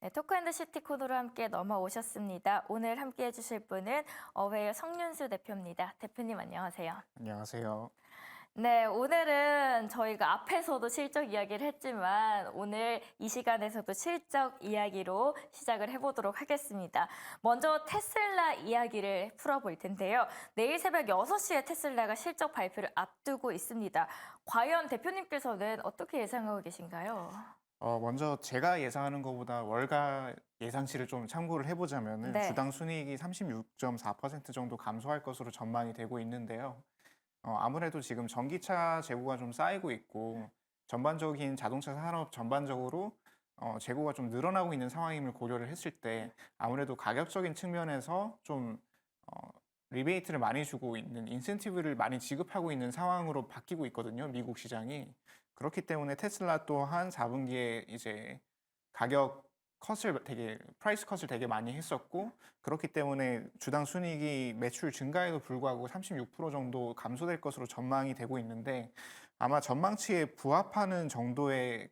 네, 토크앤드시티 코너로 함께 넘어오셨습니다. 오늘 함께 해주실 분은 어웨이의 성윤수 대표입니다. 대표님 안녕하세요. 안녕하세요. 네, 오늘은 저희가 앞에서도 실적 이야기를 했지만 오늘 이 시간에서도 실적 이야기로 시작을 해보도록 하겠습니다. 먼저 테슬라 이야기를 풀어볼 텐데요. 내일 새벽 6시에 테슬라가 실적 발표를 앞두고 있습니다. 과연 대표님께서는 어떻게 예상하고 계신가요? 먼저 제가 예상하는 것보다 월가 예상치를 좀 참고를 해보자면은 네. 주당 순이익이 36.4% 정도 감소할 것으로 전망이 되고 있는데요. 아무래도 지금 전기차 재고가 좀 쌓이고 있고 전반적인 자동차 산업 전반적으로 재고가 좀 늘어나고 있는 상황임을 고려를 했을 때 아무래도 가격적인 측면에서 좀 리베이트를 많이 주고 있는 인센티브를 많이 지급하고 있는 상황으로 바뀌고 있거든요, 미국 시장이. 그렇기 때문에 테슬라 또한 4분기에 이제 가격 컷을 되게 프라이스 컷을 되게 많이 했었고 그렇기 때문에 주당 순이익이 매출 증가에도 불구하고 36% 정도 감소될 것으로 전망이 되고 있는데 아마 전망치에 부합하는 정도의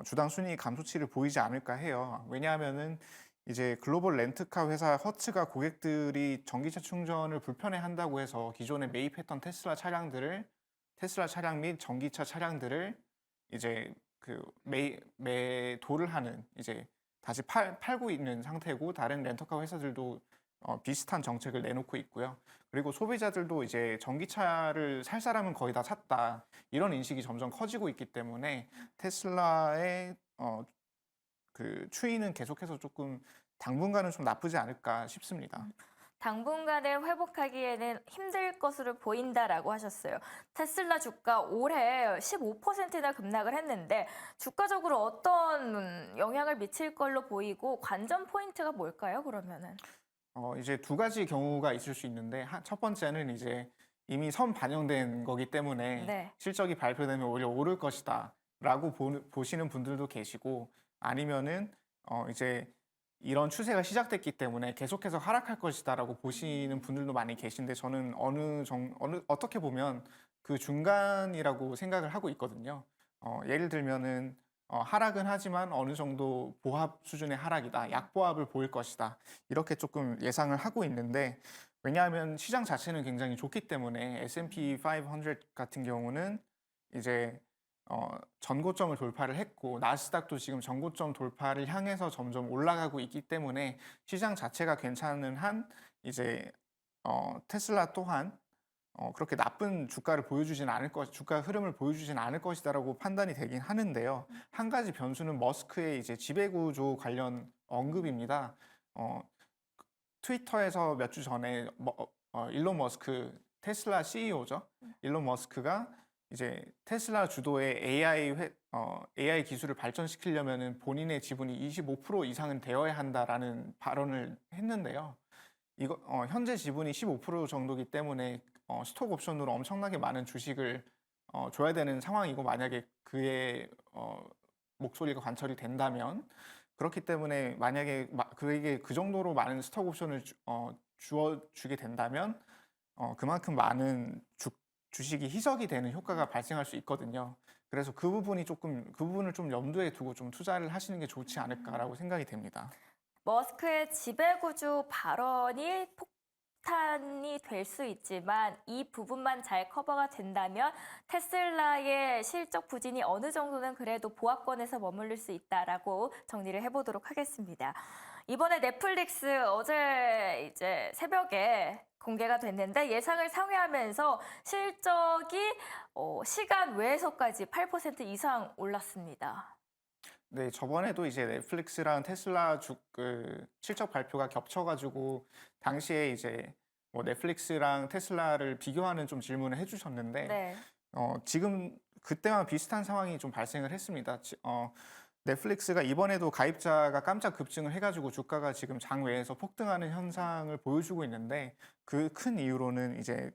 주당 순이익 감소치를 보이지 않을까 해요. 왜냐하면은 이제 글로벌 렌트카 회사 허츠가 고객들이 전기차 충전을 불편해한다고 해서 기존에 매입했던 테슬라 차량 및 전기차 차량들을 이제 매도를 하는 이제 다시 팔고 있는 상태고 다른 렌터카 회사들도 비슷한 정책을 내놓고 있고요. 그리고 소비자들도 이제 전기차를 살 사람은 거의 다 샀다. 이런 인식이 점점 커지고 있기 때문에 테슬라의 추이는 계속해서 조금 당분간은 좀 나쁘지 않을까 싶습니다. 당분간에 회복하기에는 힘들 것으로 보인다라고 하셨어요. 테슬라 주가 올해 15%나 급락을 했는데 주가적으로 어떤 영향을 미칠 걸로 보이고 관전 포인트가 뭘까요, 그러면은? 이제 두 가지 경우가 있을 수 있는데 첫 번째는 이제 이미 선 반영된 거기 때문에 네. 실적이 발표되면 오히려 오를 것이다라고 보시는 분들도 계시고 아니면은 이제 이런 추세가 시작됐기 때문에 계속해서 하락할 것이다라고 보시는 분들도 많이 계신데 저는 어떻게 보면 그 중간이라고 생각을 하고 있거든요. 예를 들면은 하락은 하지만 어느 정도 보합 수준의 하락이다. 약보합을 보일 것이다. 이렇게 조금 예상을 하고 있는데 왜냐하면 시장 자체는 굉장히 좋기 때문에 S&P 500 같은 경우는 이제 전고점을 돌파를 했고 나스닥도 지금 전고점 돌파를 향해서 점점 올라가고 있기 때문에 시장 자체가 괜찮은 한 이제 테슬라 또한 그렇게 나쁜 주가 흐름을 보여주진 않을 것이다라고 판단이 되긴 하는데요. 한 가지 변수는 머스크의 이제 지배구조 관련 언급입니다. 어, 트위터에서 몇 주 전에 일론 머스크 테슬라 CEO죠. 일론 머스크가 이제 테슬라 주도의 AI 기술을 발전시키려면은 본인의 지분이 25% 이상은 되어야 한다라는 발언을 했는데요. 현재 지분이 15% 정도기 때문에 스톡 옵션으로 엄청나게 많은 주식을 줘야 되는 상황이고 만약에 그의 목소리가 관철이 된다면 그렇기 때문에 만약에 그에게 그 정도로 많은 스톡 옵션을 주어주게 된다면 그만큼 많은 주식이 희석이 되는 효과가 발생할 수 있거든요. 그래서 그 부분을 좀 염두에 두고 좀 투자를 하시는 게 좋지 않을까라고 생각이 됩니다. 머스크의 지배구조 발언이 폭탄이 될 수 있지만 이 부분만 잘 커버가 된다면 테슬라의 실적 부진이 어느 정도는 그래도 보합권에서 머무를 수 있다라고 정리를 해보도록 하겠습니다. 이번에 넷플릭스 어제 이제 새벽에 공개가 됐는데 예상을 상회하면서 실적이 시간 외에서까지 8% 이상 올랐습니다. 네, 저번에도 이제 넷플릭스랑 테슬라 실적 발표가 겹쳐가지고 당시에 이제 뭐 넷플릭스랑 테슬라를 비교하는 좀 질문을 해주셨는데 네. 지금 그때와 비슷한 상황이 좀 발생을 했습니다. 넷플릭스가 이번에도 가입자가 깜짝 급증을 해가지고 주가가 지금 장외에서 폭등하는 현상을 보여주고 있는데 그 큰 이유로는 이제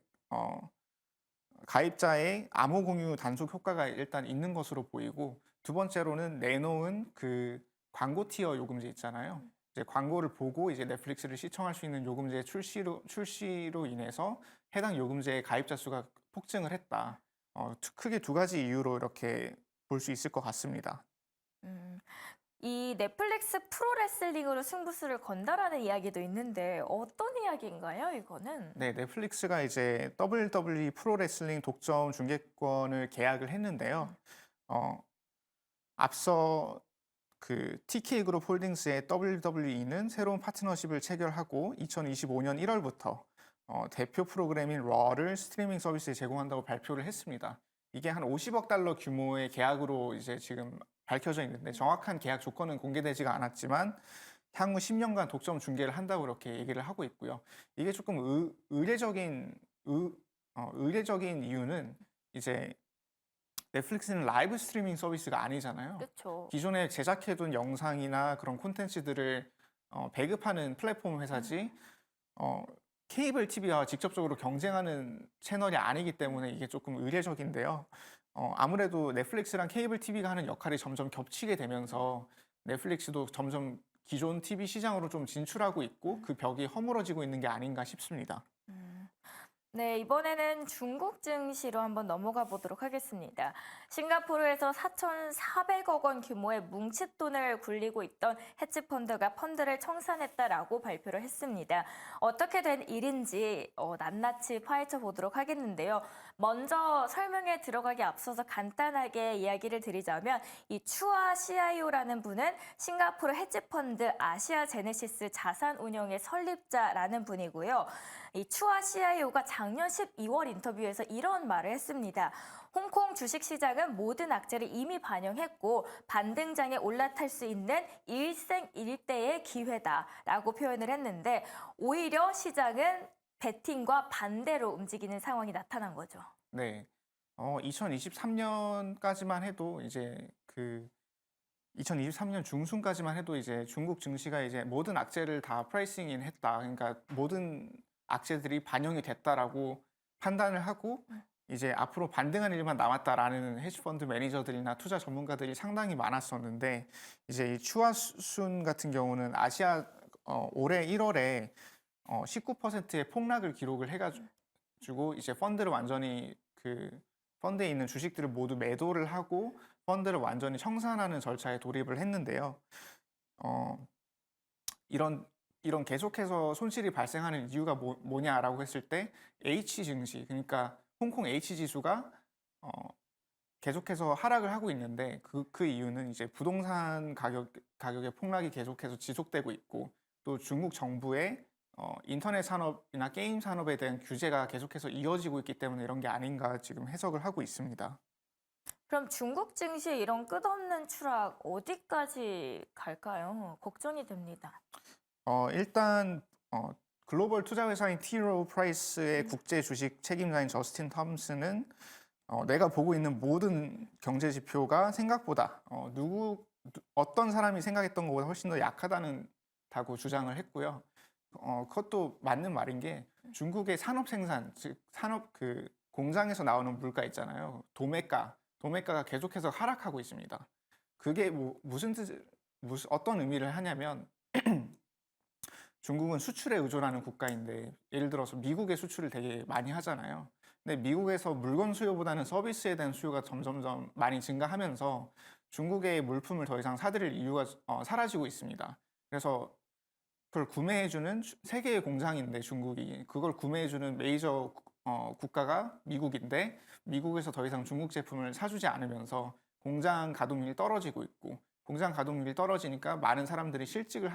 가입자의 암호 공유 단속 효과가 일단 있는 것으로 보이고 두 번째로는 내놓은 그 광고 티어 요금제 있잖아요. 이제 광고를 보고 이제 넷플릭스를 시청할 수 있는 요금제 출시로 인해서 해당 요금제의 가입자 수가 폭증을 했다. 크게 두 가지 이유로 이렇게 볼 수 있을 것 같습니다. 음. 이 넷플릭스 프로레슬링으로 승부수를 건다라는 이야기도 있는데 어떤 이야기인가요, 이거는? 네, 넷플릭스가 이제 WWE 프로레슬링 독점 중계권을 계약을 했는데요. 어, 앞서 그 TK 그룹 홀딩스의 WWE는 새로운 파트너십을 체결하고 2025년 1월부터 대표 프로그램인 러를 스트리밍 서비스에 제공한다고 발표를 했습니다. 이게 한 50억 달러 규모의 계약으로 이제 지금 밝혀져 있는데 정확한 계약 조건은 공개되지가 않았지만 향후 10년간 독점 중계를 한다고 그렇게 얘기를 하고 있고요. 이게 조금 의례적인 이유는 이제 넷플릭스는 라이브 스트리밍 서비스가 아니잖아요. 그렇죠. 기존에 제작해둔 영상이나 그런 콘텐츠들을 배급하는 플랫폼 회사지 케이블 TV와 직접적으로 경쟁하는 채널이 아니기 때문에 이게 조금 의례적인데요. 아무래도 넷플릭스랑 케이블 TV가 하는 역할이 점점 겹치게 되면서 넷플릭스도 점점 기존 TV 시장으로 좀 진출하고 있고 그 벽이 허물어지고 있는 게 아닌가 싶습니다. 음. 네, 이번에는 중국 증시로 한번 넘어가 보도록 하겠습니다. 싱가포르에서 4,400억 원 규모의 뭉칫돈을 굴리고 있던 헤지펀드가 펀드를 청산했다라고 발표를 했습니다. 어떻게 된 일인지 낱낱이 파헤쳐 보도록 하겠는데요. 먼저 설명에 들어가기 앞서서 간단하게 이야기를 드리자면 이 추아 CIO라는 분은 싱가포르 헤지펀드 아시아 제네시스 자산운용의 설립자라는 분이고요. 이 추아 CIO가 작년 12월 인터뷰에서 이런 말을 했습니다. 홍콩 주식시장은 모든 악재를 이미 반영했고 반등장에 올라탈 수 있는 일생일대의 기회다라고 표현을 했는데 오히려 시장은 베팅과 반대로 움직이는 상황이 나타난 거죠. 네. 2023년까지만 해도 이제 2023년 중순까지만 해도 이제 중국 증시가 이제 모든 악재를 다 프라이싱인 했다. 그러니까 모든 악재들이 반영이 됐다라고 판단을 하고 이제 앞으로 반등하는 일만 남았다라는 헤지펀드 매니저들이나 투자 전문가들이 상당히 많았었는데 이제 이 추하순 같은 경우는 올해 1월에 19%의 폭락을 기록을 해가지고 이제 펀드를 완전히 펀드에 있는 주식들을 모두 매도를 하고 펀드를 완전히 청산하는 절차에 돌입을 했는데요. 이런 계속해서 손실이 발생하는 이유가 뭐냐라고 했을 때 H 증시, 그러니까 홍콩 H 지수가 계속해서 하락을 하고 있는데 그 이유는 이제 부동산 가격의 폭락이 계속해서 지속되고 있고 또 중국 정부의 인터넷 산업이나 게임 산업에 대한 규제가 계속해서 이어지고 있기 때문에 이런 게 아닌가 지금 해석을 하고 있습니다. 그럼 중국 증시 이런 끝없는 추락 어디까지 갈까요? 걱정이 됩니다. 일단 글로벌 투자 회사인 T. 로우 프라이스의 국제 주식 책임자인 저스틴 톰슨은 내가 보고 있는 모든 경제 지표가 생각보다 어떤 사람이 생각했던 것보다 훨씬 더 약하다고 주장을 했고요. 그것도 맞는 말인 게 중국의 산업 생산, 즉 산업 공장에서 나오는 물가 있잖아요. 도매가가 계속해서 하락하고 있습니다. 그게 어떤 의미를 하냐면 중국은 수출에 의존하는 국가인데 예를 들어서 미국의 수출을 되게 많이 하잖아요. 근데 미국에서 물건 수요보다는 서비스에 대한 수요가 점점점 많이 증가하면서 중국의 물품을 더 이상 사들일 이유가 사라지고 있습니다. 그래서 그걸 구매해주는 세계의 공장인데 중국이 그걸 구매해주는 메이저 국가가 미국인데 미국에서 더 이상 중국 제품을 사주지 않으면서 공장 가동률이 떨어지고 있고 공장 가동률이 떨어지니까 많은 사람들이 실직을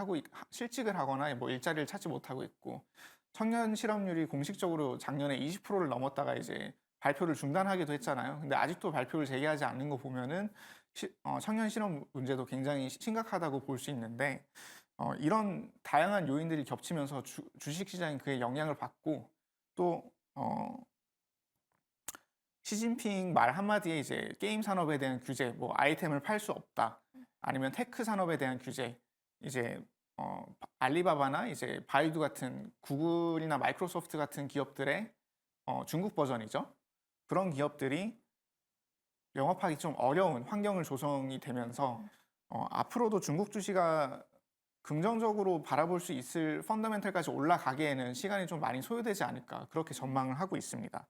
하거나 뭐 일자리를 찾지 못하고 있고 청년 실업률이 공식적으로 작년에 20%를 넘었다가 이제 발표를 중단하기도 했잖아요. 근데 아직도 발표를 재개하지 않는 거 보면은 청년 실업 문제도 굉장히 심각하다고 볼 수 있는데 이런 다양한 요인들이 겹치면서 주식 시장이 그에 영향을 받고 또 시진핑 말 한마디에 이제 게임 산업에 대한 규제, 뭐 아이템을 팔 수 없다, 아니면 테크 산업에 대한 규제, 이제 알리바바나 이제 바이두 같은 구글이나 마이크로소프트 같은 기업들의 중국 버전이죠. 그런 기업들이 영업하기 좀 어려운 환경을 조성이 되면서 앞으로도 중국 주식가 긍정적으로 바라볼 수 있을 펀더멘털까지 올라가기에는 시간이 좀 많이 소요되지 않을까 그렇게 전망을 하고 있습니다.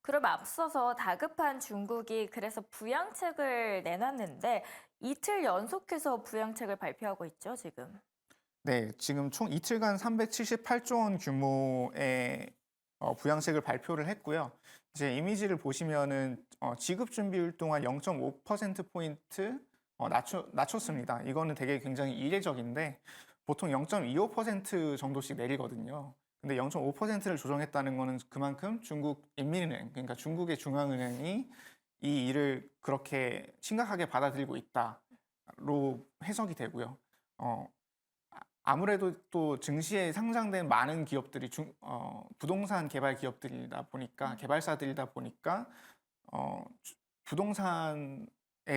그럼 앞서서 다급한 중국이 그래서 부양책을 내놨는데 이틀 연속해서 부양책을 발표하고 있죠, 지금. 네, 지금 총 이틀간 378조 원 규모의 부양책을 발표를 했고요. 이제 이미지를 보시면은 지급 준비율 동안 0.5%포인트 낮췄습니다. 이거는 되게 굉장히 이례적인데 보통 0.25% 정도씩 내리거든요. 근데 0.5%를 조정했다는 거는 그만큼 중국 인민은행, 그러니까 중국의 중앙은행이 이 일을 그렇게 심각하게 받아들이고 있다로 해석이 되고요. 어, 아무래도 또 증시에 상장된 많은 기업들이 부동산 개발 기업들이다 보니까 개발사들이다 보니까 부동산에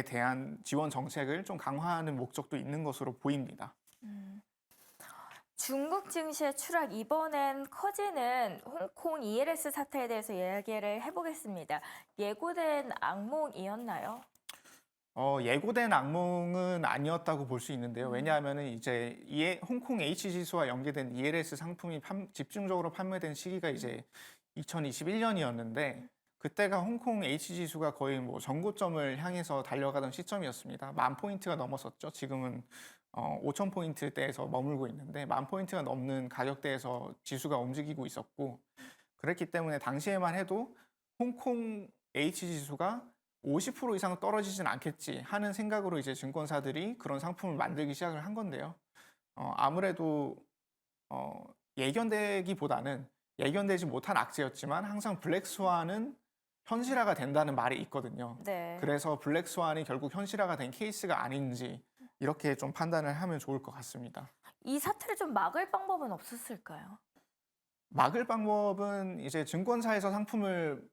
대한 지원 정책을 좀 강화하는 목적도 있는 것으로 보입니다. 음. 중국 증시의 추락 이번엔 커지는 홍콩 ELS 사태에 대해서 이야기를 해보겠습니다. 예고된 악몽이었나요? 예고된 악몽은 아니었다고 볼 수 있는데요. 왜냐하면은 이제 홍콩 H 지수와 연계된 ELS 상품이 집중적으로 판매된 시기가 이제 2021년이었는데 그때가 홍콩 H 지수가 거의 뭐 전고점을 향해서 달려가던 시점이었습니다. 10,000포인트가 넘었었죠. 지금은 5,000포인트대에서 머물고 있는데 10,000포인트가 넘는 가격대에서 지수가 움직이고 있었고 그랬기 때문에 당시에만 해도 홍콩 H 지수가 50% 이상 떨어지진 않겠지 하는 생각으로 이제 증권사들이 그런 상품을 만들기 시작을 한 건데요. 아무래도 예견되기보다는 예견되지 못한 악재였지만 항상 블랙스완은 현실화가 된다는 말이 있거든요. 네. 그래서 블랙스완이 결국 현실화가 된 케이스가 아닌지 이렇게 좀 판단을 하면 좋을 것 같습니다. 이 사태를 좀 막을 방법은 없었을까요? 막을 방법은 이제 증권사에서 상품을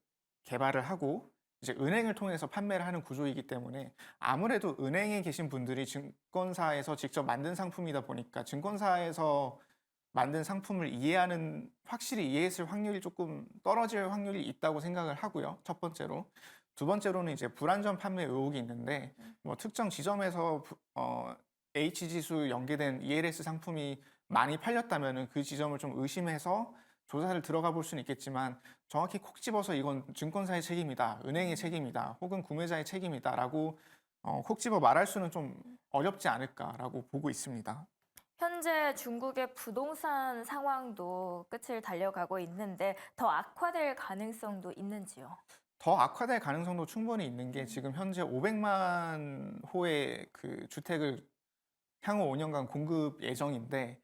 개발을 하고 이제 은행을 통해서 판매를 하는 구조이기 때문에 아무래도 은행에 계신 분들이 증권사에서 직접 만든 상품이다 보니까 증권사에서 만든 상품을 확실히 이해했을 확률이 조금 떨어질 확률이 있다고 생각을 하고요. 첫 번째로. 두 번째로는 이제 불안전 판매 의혹이 있는데 뭐 특정 지점에서 H지수 연계된 ELS 상품이 많이 팔렸다면은 그 지점을 좀 의심해서 조사를 들어가 볼 수는 있겠지만 정확히 콕 집어서 이건 증권사의 책임이다, 은행의 책임이다, 혹은 구매자의 책임이다라고 콕 집어 말할 수는 좀 어렵지 않을까라고 보고 있습니다. 현재 중국의 부동산 상황도 끝을 달려가고 있는데 더 악화될 가능성도 있는지요? 더 악화될 가능성도 충분히 있는 게 지금 현재 500만 호의 그 주택을 향후 5년간 공급 예정인데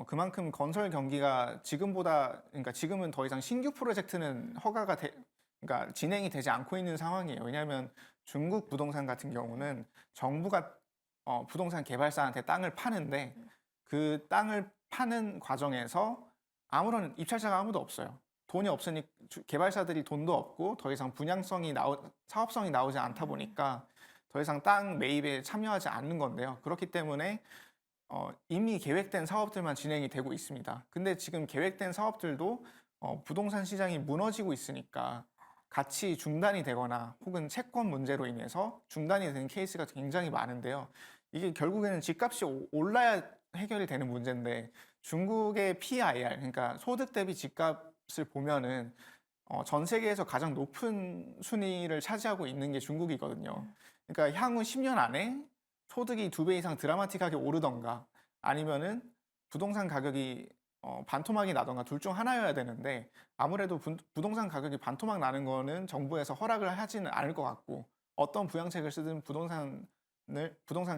그만큼 건설 경기가 그러니까 지금은 더 이상 신규 프로젝트는 그러니까 진행이 되지 않고 있는 상황이에요. 왜냐하면 중국 부동산 같은 경우는 정부가 부동산 개발사한테 땅을 파는데 그 땅을 파는 과정에서 아무런 입찰자가 아무도 없어요. 돈이 없으니 개발사들이 돈도 없고 더 이상 사업성이 나오지 않다 보니까 더 이상 땅 매입에 참여하지 않는 건데요. 그렇기 때문에 이미 계획된 사업들만 진행이 되고 있습니다. 근데 지금 계획된 사업들도 부동산 시장이 무너지고 있으니까 같이 중단이 되거나 혹은 채권 문제로 인해서 중단이 되는 케이스가 굉장히 많은데요. 이게 결국에는 집값이 올라야 해결이 되는 문제인데 중국의 PIR, 그러니까 소득 대비 집값을 보면은 전 세계에서 가장 높은 순위를 차지하고 있는 게 중국이거든요. 그러니까 향후 10년 안에 소득이 2배 이상 드라마틱하게 오르던가 아니면은 부동산 가격이 반토막이 나던가 둘 중 하나여야 되는데 아무래도 부동산 가격이 반토막 나는 거는 정부에서 허락을 하지는 않을 것 같고 어떤 부양책을 쓰든 부동산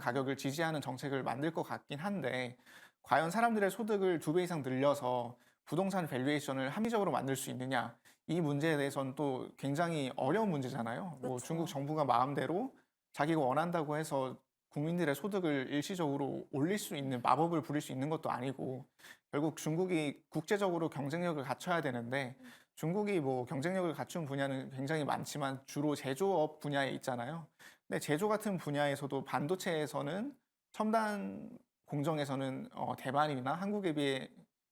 가격을 지지하는 정책을 만들 것 같긴 한데 과연 사람들의 소득을 2배 이상 늘려서 부동산 밸류에이션을 합리적으로 만들 수 있느냐 이 문제에 대해서는 또 굉장히 어려운 문제잖아요. 뭐 그쵸. 중국 정부가 마음대로 자기가 원한다고 해서 국민들의 소득을 일시적으로 올릴 수 있는 마법을 부릴 수 있는 것도 아니고 결국 중국이 국제적으로 경쟁력을 갖춰야 되는데 중국이 뭐 경쟁력을 갖춘 분야는 굉장히 많지만 주로 제조업 분야에 있잖아요. 근데 제조 같은 분야에서도 반도체에서는 첨단 공정에서는 대만이나 한국에 비해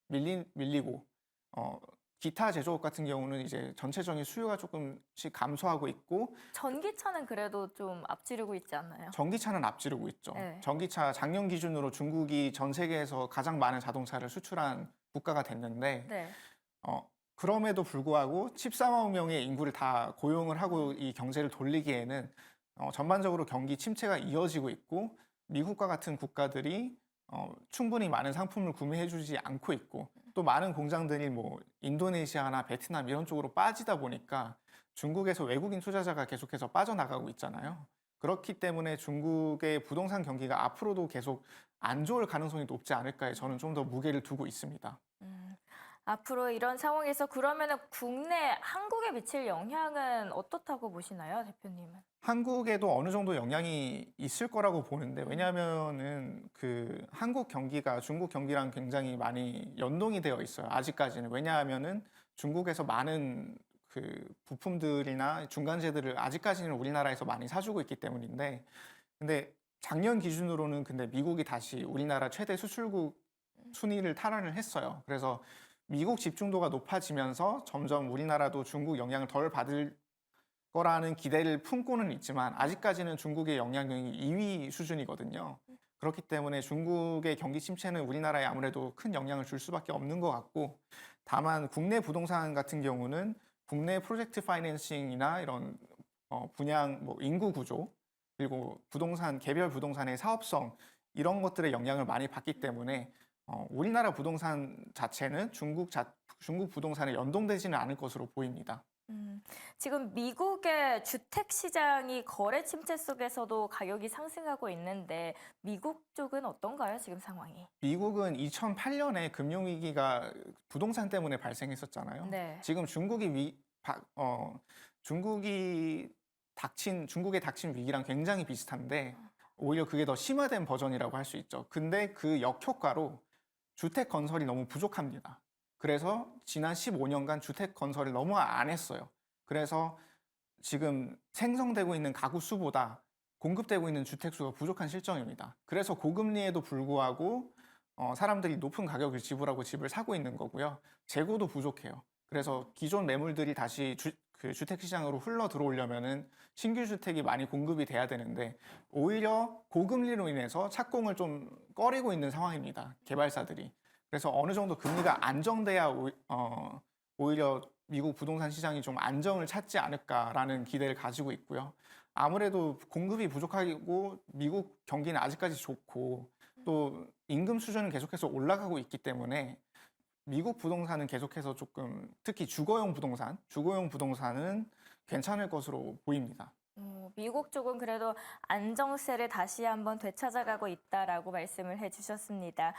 밀리고 기타 제조업 같은 경우는 이제 전체적인 수요가 조금씩 감소하고 있고 전기차는 그래도 좀 앞지르고 있지 않나요? 전기차는 앞지르고 있죠. 네. 전기차 작년 기준으로 중국이 전 세계에서 가장 많은 자동차를 수출한 국가가 됐는데 네. 그럼에도 불구하고 14만 명의 인구를 다 고용을 하고 이 경제를 돌리기에는 전반적으로 경기 침체가 이어지고 있고 미국과 같은 국가들이 충분히 많은 상품을 구매해주지 않고 있고 또 많은 공장들이 뭐 인도네시아나 베트남 이런 쪽으로 빠지다 보니까 중국에서 외국인 투자자가 계속해서 빠져나가고 있잖아요. 그렇기 때문에 중국의 부동산 경기가 앞으로도 계속 안 좋을 가능성이 높지 않을까에 저는 좀 더 무게를 두고 있습니다. 음, 앞으로 이런 상황에서 그러면은 국내 한국에 미칠 영향은 어떻다고 보시나요, 대표님은? 한국에도 어느 정도 영향이 있을 거라고 보는데 왜냐하면은 그 한국 경기가 중국 경기랑 굉장히 많이 연동이 되어 있어요. 아직까지는. 왜냐하면은 중국에서 많은 그 부품들이나 중간재들을 아직까지는 우리나라에서 많이 사주고 있기 때문인데 근데 작년 기준으로는 근데 미국이 다시 우리나라 최대 수출국 순위를 탈환을 했어요. 그래서 미국 집중도가 높아지면서 점점 우리나라도 중국 영향을 덜 받을 거라는 기대를 품고는 있지만 아직까지는 중국의 영향력이 2위 수준이거든요. 그렇기 때문에 중국의 경기 침체는 우리나라에 아무래도 큰 영향을 줄 수밖에 없는 것 같고 다만 국내 부동산 같은 경우는 국내 프로젝트 파이낸싱이나 이런 분양 뭐 인구 구조 그리고 부동산 개별 부동산의 사업성 이런 것들의 영향을 많이 받기 때문에 우리나라 부동산 자체는 중국 부동산에 연동되지는 않을 것으로 보입니다. 지금 미국의 주택 시장이 거래 침체 속에서도 가격이 상승하고 있는데 미국 쪽은 어떤가요, 지금 상황이? 미국은 2008년에 금융위기가 부동산 때문에 발생했었잖아요. 네. 지금 중국에 닥친 위기랑 굉장히 비슷한데 오히려 그게 더 심화된 버전이라고 할 수 있죠. 근데 그 역효과로 주택 건설이 너무 부족합니다. 그래서 지난 15년간 주택 건설을 너무 안 했어요. 그래서 지금 생성되고 있는 가구 수보다 공급되고 있는 주택 수가 부족한 실정입니다. 그래서 고금리에도 불구하고 사람들이 높은 가격을 지불하고 집을 사고 있는 거고요. 재고도 부족해요. 그래서 기존 매물들이 다시 주택 시장으로 흘러 들어오려면은 신규 주택이 많이 공급이 돼야 되는데 오히려 고금리로 인해서 착공을 좀 꺼리고 있는 상황입니다. 개발사들이. 그래서 어느 정도 금리가 안정돼야 오히려 미국 부동산 시장이 좀 안정을 찾지 않을까라는 기대를 가지고 있고요. 아무래도 공급이 부족하고 미국 경기는 아직까지 좋고 또 임금 수준은 계속해서 올라가고 있기 때문에 미국 부동산은 계속해서 조금 특히 주거용 부동산은 괜찮을 것으로 보입니다. 미국 쪽은 그래도 안정세를 다시 한번 되찾아가고 있다라고 말씀을 해주셨습니다.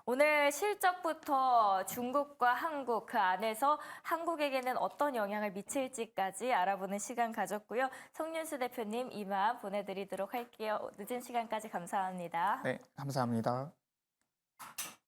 오늘 실적부터 중국과 한국 그 안에서 한국에게는 어떤 영향을 미칠지까지 알아보는 시간 가졌고요. 송윤수 대표님 이만 보내드리도록 할게요. 늦은 시간까지 감사합니다. 네, 감사합니다.